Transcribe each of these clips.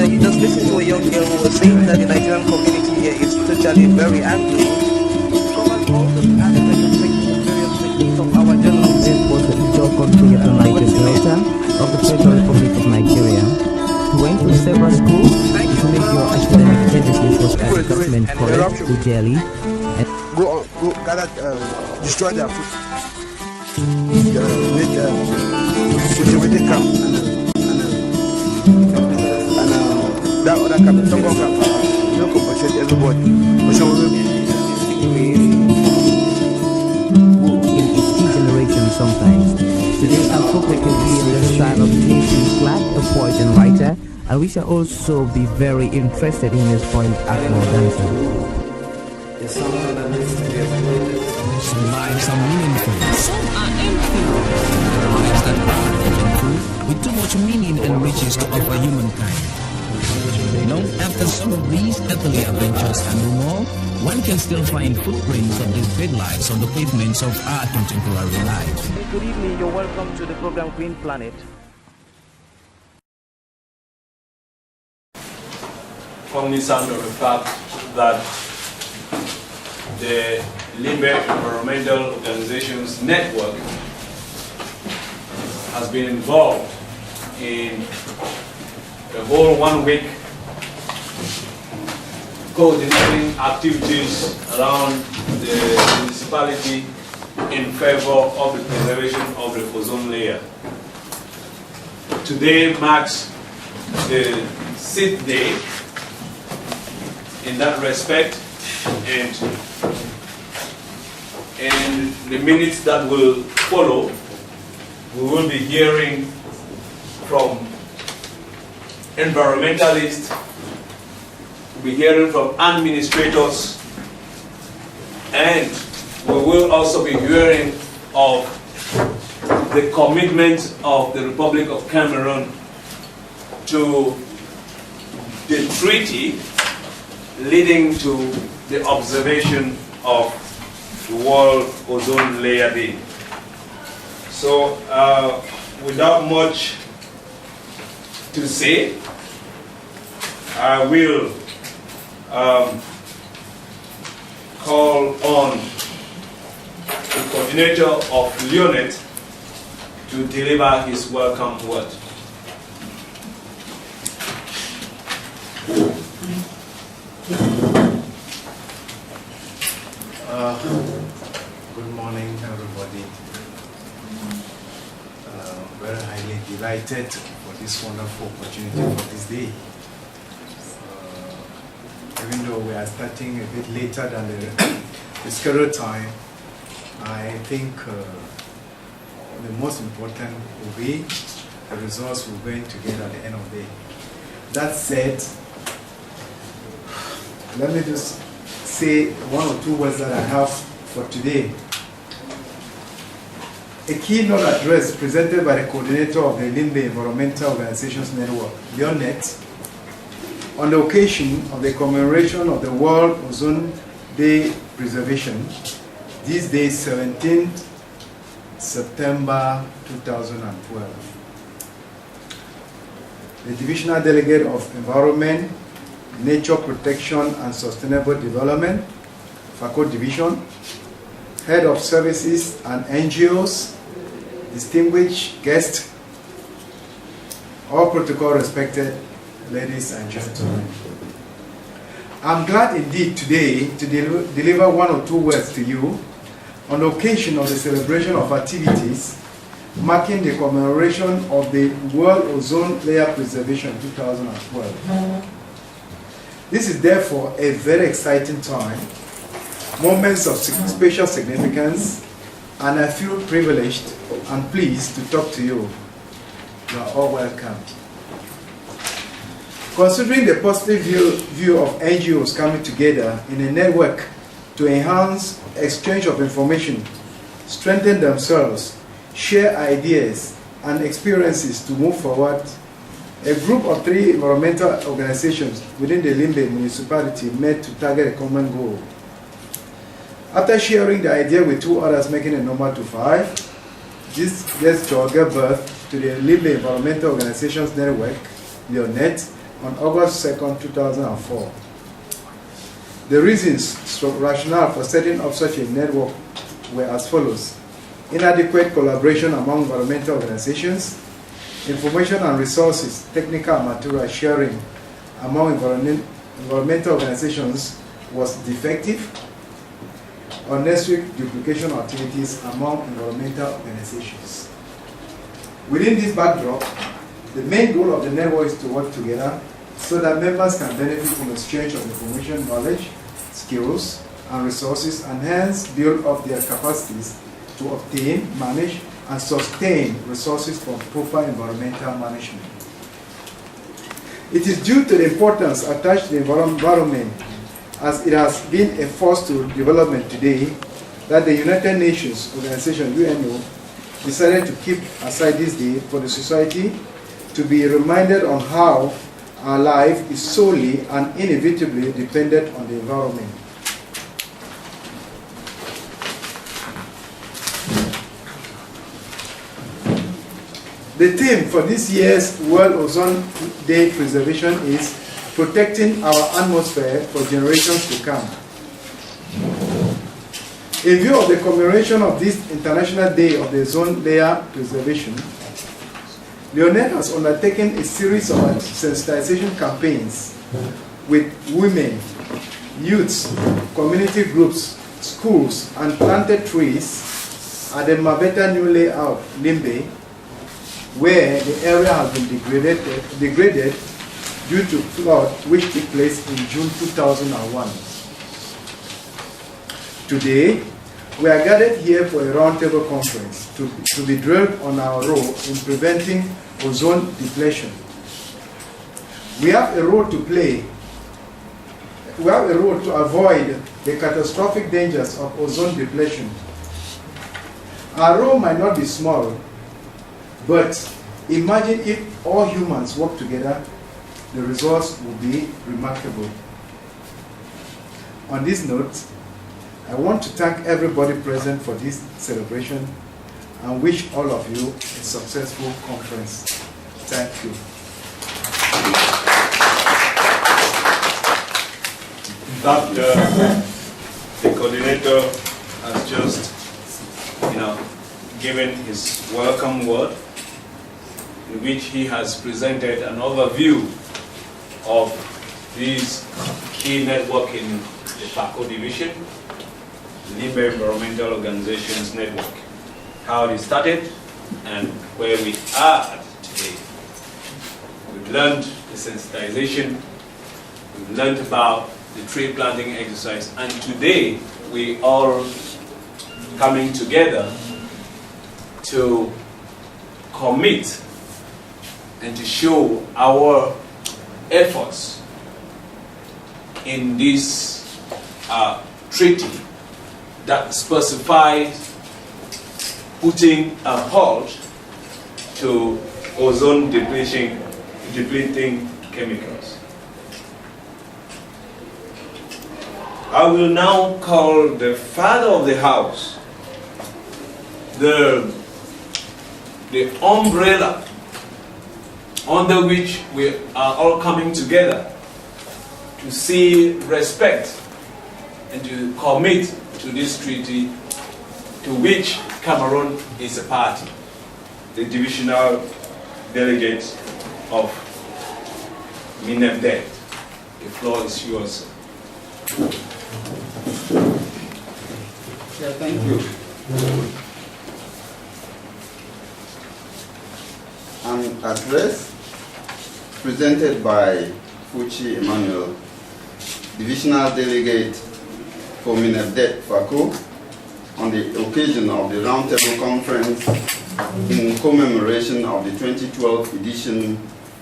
you just listened to a young girl who was saying that the Nigerian community here is totally very angry. It covers all the aspects of various techniques of our journalism. This was the Ijaw country of the Niger Delta of the Federal Republic of Nigeria. He went to several schools to make your academic services was at government college to Delhi. And go gather, destroy their food. Make cultivated camp and that other camp, some more camp. You don't compensate everybody. But some of them in its key generation sometimes. Today I'm so quick to be on the side of J.P. Clark, a poet and writer, and we shall also be very interested in his point at more dancer. Some lives are meaningful, some are empty. Lives that are meaningful, with too much meaning and riches to offer humankind. Long after some of these earthly adventures are no more, one can still find footprints of these big lives on the pavements of our contemporary lives. Good evening, you're welcome to the program Green Planet. Cognizant of the fact that the LEONET Environmental Organizations Network has been involved in the whole 1 week coordinating activities around the municipality in favor of the preservation of the ozone layer. Today marks the 6th day in that respect, and in the minutes that will follow, we will be hearing from environmentalists, we'll be hearing from administrators, and we will also be hearing of the commitment of the Republic of Cameroon to the treaty leading to the observation of the World Ozone Layer Day. So, without much to say, I will call on the coordinator of LEONET to deliver his welcome word. Good morning, everybody. Very highly delighted for this wonderful opportunity for this day. Even though we are starting a bit later than the scheduled time, I think the most important will be the results we're going to get at the end of the day. That said, let me just say 1 or 2 words that I have for today. A keynote address presented by the coordinator of the LEONET Environmental Organizations Network, LEONET, on the occasion of the commemoration of the World Ozone Day Preservation, this day 17th September 2012. The Divisional Delegate of Environment, Nature Protection and Sustainable Development, FACO Division, Head of Services and NGOs, distinguished guests, all protocol respected, ladies and gentlemen. I'm glad indeed today to deliver 1 or 2 words to you on the occasion of the celebration of activities marking the commemoration of the World Ozone Layer Preservation 2012. This is therefore a very exciting time, moments of special significance, and I feel privileged and pleased to talk to you. You are all welcome. Considering the positive view of NGOs coming together in a network to enhance exchange of information, strengthen themselves, share ideas and experiences to move forward, a group of 3 environmental organizations within the LEONET municipality met to target a common goal. After sharing the idea with 2 others, making a number to 5, this gesture gave birth to the LEONET Environmental Organizations Network, LEONET, on August 2nd, 2004. The reasons rationale for setting up such a network were as follows: inadequate collaboration among environmental organizations, information and resources, technical and material sharing among environmental organizations was defective, unnecessary duplication of activities among environmental organizations. Within this backdrop, the main goal of the network is to work together so that members can benefit from exchange of information, knowledge, skills, and resources, and hence build up their capacities to obtain, manage, and sustain resources from proper environmental management. It is due to the importance attached to the environment, as it has been a force to development today, that the United Nations Organization, UNO, decided to keep aside this day for the society to be reminded on how our life is solely and inevitably dependent on the environment. The theme for this year's World Ozone Day preservation is protecting our atmosphere for generations to come. In view of the commemoration of this International Day of the Ozone Layer Preservation, LEONET has undertaken a series of sensitization campaigns with women, youths, community groups, schools, and planted trees at the Mabeta New Layout, Limbe, where the area has been degraded due to flood which took place in June 2001. Today, we are gathered here for a roundtable conference to be drilled on our role in preventing ozone depletion. We have a role to play. We have a role to avoid the catastrophic dangers of ozone depletion. Our role might not be small, but imagine if all humans work together, the results will be remarkable. On this note, I want to thank everybody present for this celebration and wish all of you a successful conference. Thank you. The coordinator has just, given his welcome word, in which he has presented an overview of this key network in the FACO division, Limbe Environmental Organizations Network, how it started and where we are today. We've learned the sensitization, we've learned about the tree planting exercise, and today we are coming together to commit and to show our efforts in this treaty that specifies putting a halt to ozone depleting chemicals. I will now call the father of the house, the umbrella under which we are all coming together to see respect and to commit to this treaty to which Cameroon is a party, the divisional delegate of Environemnt. The floor is yours. Yeah, thank you. An address presented by Fuchi Emmanuel, divisional delegate for Environemnt FACO, on the occasion of the Roundtable Conference in commemoration of the 2012 edition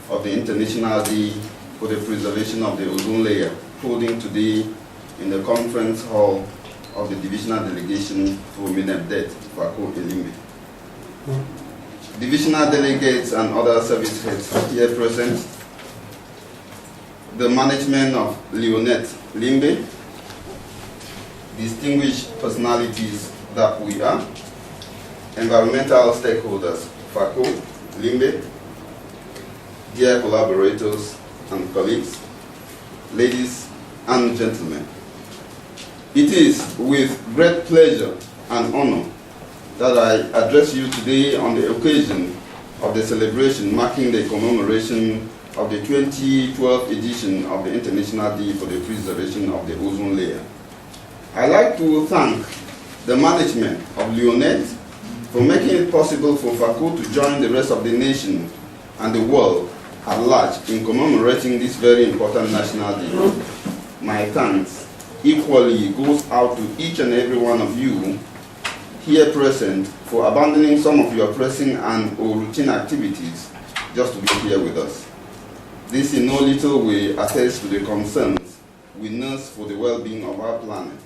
of the International Day for the Preservation of the Ozone Layer, holding today in the conference hall of the divisional delegation for Environemnt FACO Elimbe. Divisional delegates and other service heads here present, the management of LEONET Limbe, distinguished personalities that we are, environmental stakeholders, FACO, Limbe, dear collaborators, and colleagues, ladies and gentlemen. It is with great pleasure and honor that I address you today on the occasion of the celebration marking the commemoration of the 2012 edition of the International Day for the Preservation of the Ozone Layer. I'd like to thank the management of LEONET for making it possible for FACO to join the rest of the nation and the world at large in commemorating this very important national day. My thanks equally goes out to each and every one of you here present for abandoning some of your pressing and or routine activities just to be here with us. This in no little way attests to the concerns we nurse for the well-being of our planet.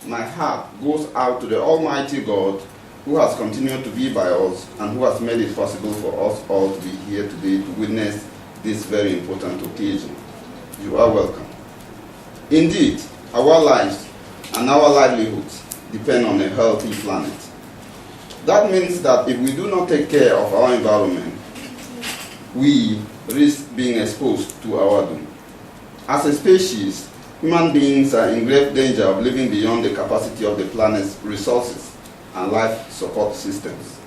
My heart goes out to the Almighty God who has continued to be by us and who has made it possible for us all to be here today to witness this very important occasion. You are welcome. Indeed, our lives and our livelihoods depend on a healthy planet. That means that if we do not take care of our environment, we risk being exposed to our doom. As a species, human beings are in grave danger of living beyond the capacity of the planet's resources and life support systems.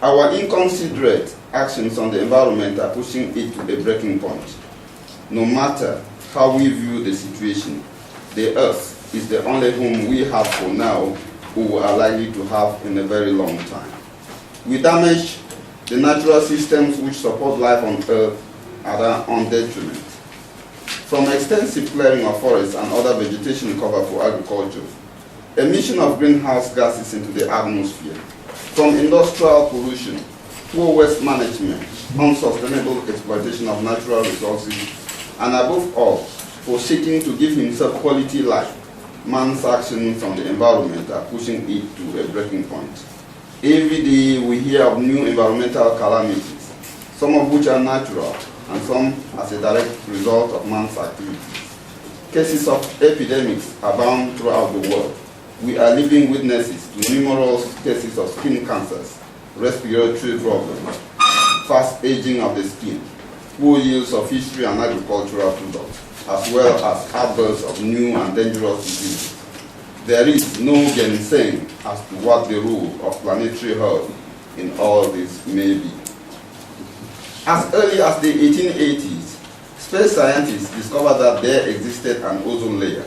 Our inconsiderate actions on the environment are pushing it to a breaking point. No matter how we view the situation, the Earth is the only home we have for now or are likely to have in a very long time. We damage the natural systems which support life on Earth on detriment. From extensive clearing of forests and other vegetation cover for agriculture, emission of greenhouse gases into the atmosphere, from industrial pollution, poor waste management, unsustainable exploitation of natural resources, and above all, for seeking to give himself quality life, man's actions on the environment are pushing it to a breaking point. Every day we hear of new environmental calamities, some of which are natural, and some as a direct result of man's activities. Cases of epidemics abound throughout the world. We are living witnesses to numerous cases of skin cancers, respiratory problems, fast aging of the skin, poor yields of fishery and agricultural products, as well as outbursts of new and dangerous diseases. There is no gainsaying as to what the role of planetary health in all this may be. As early as the 1880s, space scientists discovered that there existed an ozone layer.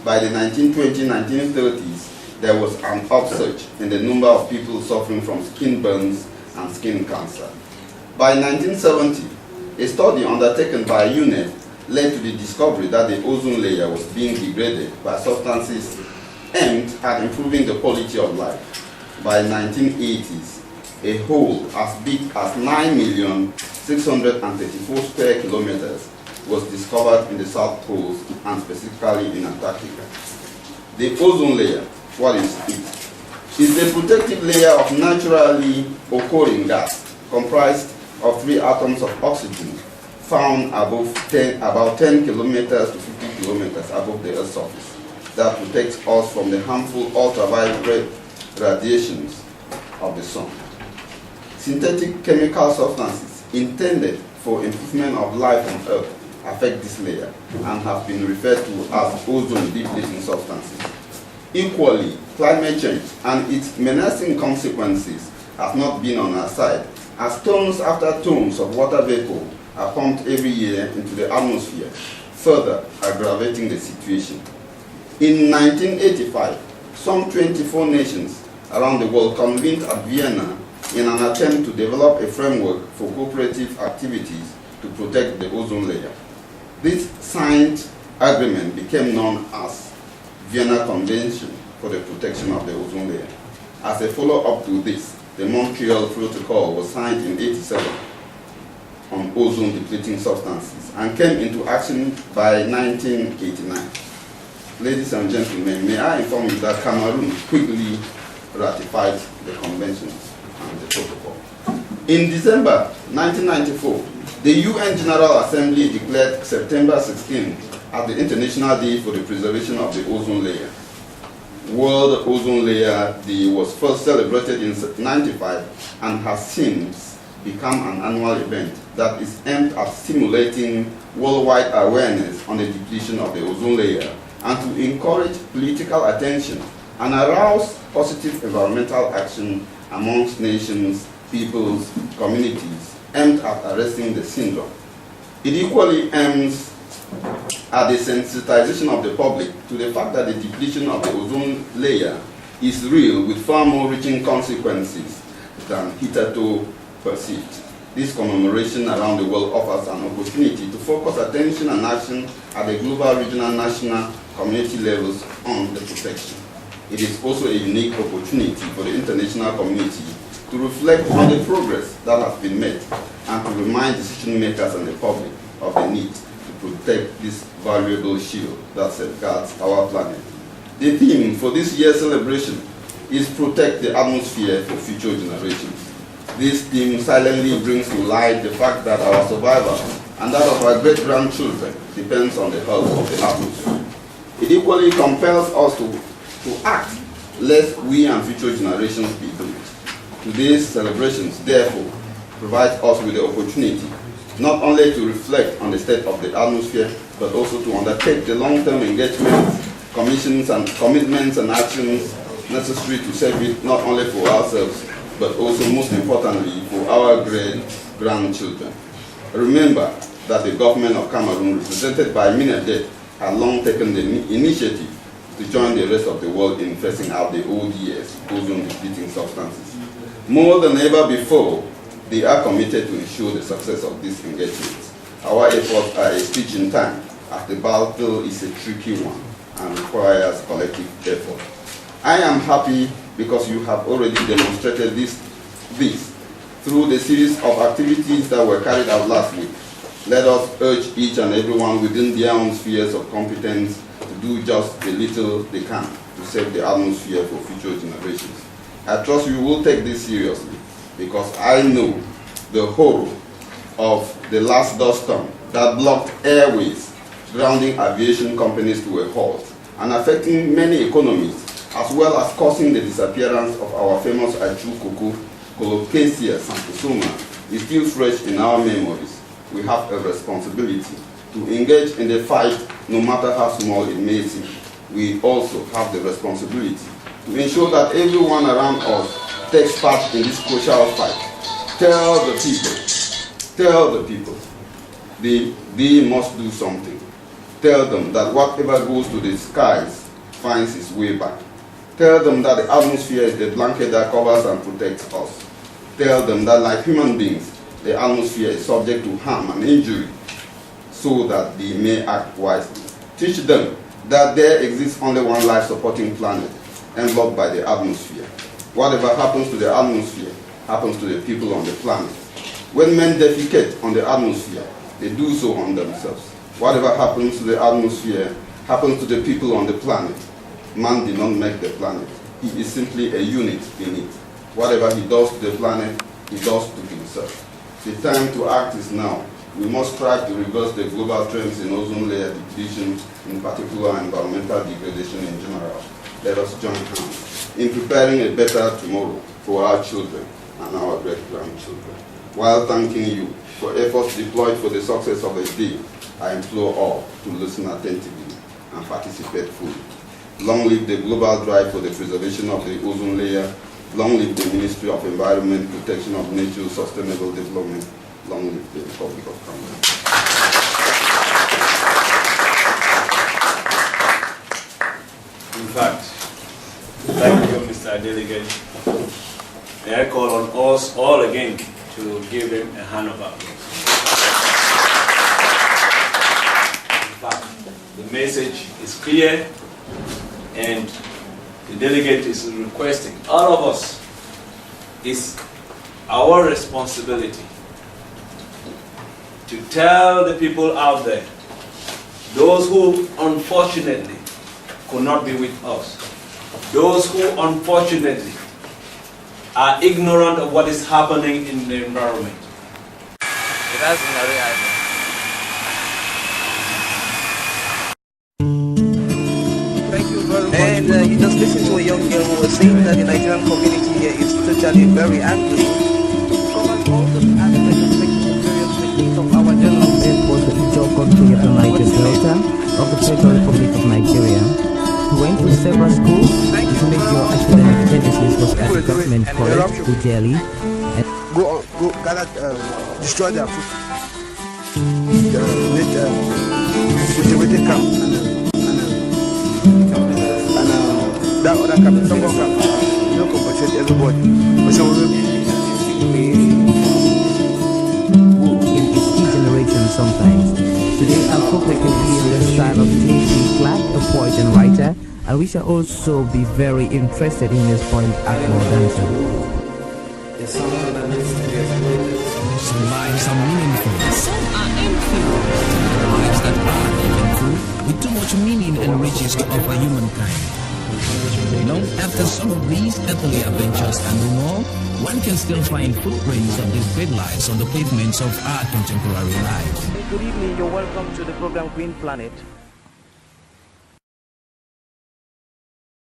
By the 1920-1930s, there was an upsurge in the number of people suffering from skin burns and skin cancer. By 1970, a study undertaken by UNED led to the discovery that the ozone layer was being degraded by substances aimed at improving the quality of life. By 1980s, a hole as big as 9,634 square kilometers was discovered in the South Pole and specifically in Antarctica. The ozone layer, what is it? It's a protective layer of naturally occurring gas comprised of 3 atoms of oxygen found about 10 kilometers to 50 kilometers above the Earth's surface that protects us from the harmful ultraviolet radiations of the sun. Synthetic chemical substances intended for improvement of life on Earth affect this layer and have been referred to as ozone depleting substances. Equally, climate change and its menacing consequences have not been on our side, as tons after tons of water vapor are pumped every year into the atmosphere, further aggravating the situation. In 1985, some 24 nations around the world convened at Vienna in an attempt to develop a framework for cooperative activities to protect the ozone layer. This signed agreement became known as Vienna Convention for the Protection of the Ozone Layer. As a follow-up to this, the Montreal Protocol was signed in 1987 on ozone depleting substances and came into action by 1989. Ladies and gentlemen, may I inform you that Cameroon quickly ratified the conventions and the protocol. In December 1994, the UN General Assembly declared September 16 as the International Day for the Preservation of the Ozone Layer. World Ozone Layer Day was first celebrated in 1995 and has since become an annual event that is aimed at stimulating worldwide awareness on the depletion of the ozone layer and to encourage political attention and arouse positive environmental action amongst nations, peoples, communities, aimed at arresting the syndrome. It equally aims at the sensitization of the public to the fact that the depletion of the ozone layer is real with far more reaching consequences than hitherto perceived. This commemoration around the world offers an opportunity to focus attention and action at the global, regional, national, community levels on the protection. It is also a unique opportunity for the international community to reflect on the progress that has been made and to remind decision makers and the public of the need to protect this valuable shield that safeguards our planet. The theme for this year's celebration is Protect the Atmosphere for Future Generations. This theme silently brings to light the fact that our survival and that of our great-grandchildren depends on the health of the atmosphere. It equally compels us to act lest we and future generations be doomed. Today's celebrations, therefore, provide us with the opportunity not only to reflect on the state of the atmosphere, but also to undertake the long-term engagements, commitments and actions necessary to save it not only for ourselves, but also most importantly for our great-grandchildren. Remember that the government of Cameroon, represented by LEONET, had long taken the initiative to join the rest of the world in phasing out the ODS, ozone-depleting substances. More than ever before, they are committed to ensure the success of these engagements. Our efforts are a stitch in time, as the battle is a tricky one and requires collective effort. I am happy because you have already demonstrated this through the series of activities that were carried out last week. Let us urge each and everyone within their own spheres of competence to do just a little they can to save the atmosphere for future generations. I trust you will take this seriously, because I know the horror of the last dust storm that blocked airways, grounding aviation companies to a halt, and affecting many economies, as well as causing the disappearance of our famous Achu cocoa, Colocasia Sampusoma, is still fresh in our memories. We have a responsibility to engage in the fight, no matter how small it may seem. We also have the responsibility to ensure that everyone around us takes part in this crucial fight. Tell the people, they must do something. Tell them that whatever goes to the skies finds its way back. Tell them that the atmosphere is the blanket that covers and protects us. Tell them that like human beings, the atmosphere is subject to harm and injury, so that they may act wisely. Teach them that there exists only one life-supporting planet, enveloped by the atmosphere. Whatever happens to the atmosphere happens to the people on the planet. When men defecate on the atmosphere, they do so on themselves. Whatever happens to the atmosphere happens to the people on the planet. Man did not make the planet. He is simply a unit in it. Whatever he does to the planet, he does to himself. The time to act is now. We must strive to reverse the global trends in ozone layer depletion, in particular environmental degradation in general. Let us join hands in preparing a better tomorrow for our children and our great-grandchildren. While thanking you for efforts deployed for the success of the day, I implore all to listen attentively and participate fully. Long live the global drive for the preservation of the ozone layer. Long live the Ministry of Environment, Protection of Nature, Sustainable Development. Long live the Republic of Cameroon. In fact, thank you, Mr. Delegate. May I call on us all again to give him a hand of applause. In fact, the message is clear, and the delegate is requesting all of us, it's our responsibility to tell the people out there, those who unfortunately could not be with us, those who unfortunately are ignorant of what is happening in the environment. It has in Arrey. And you just listen to a young girl who was saying that the Nigerian community here is totally very angry. Covers all the Federal Republic of Nigeria. He went to several schools. His major academic genesis was at the government college, Ujeli. Go gather, destroy their food. Cultivated camp and that other camp, some more camp. You don't compensate everybody. But some will in its key generation sometimes. Today our folk can be in the style of JP Clark, a poet and writer, and we shall also be very interested in his point Akmo dancing. Some lives are meaningful, some are empty. Lives that are meaningful, with too much meaning and riches to offer humankind. After some of these earthly adventures and more, one can still find footprints of these great lives on the pavements of our contemporary life. Good evening, you're welcome to the program Green Planet.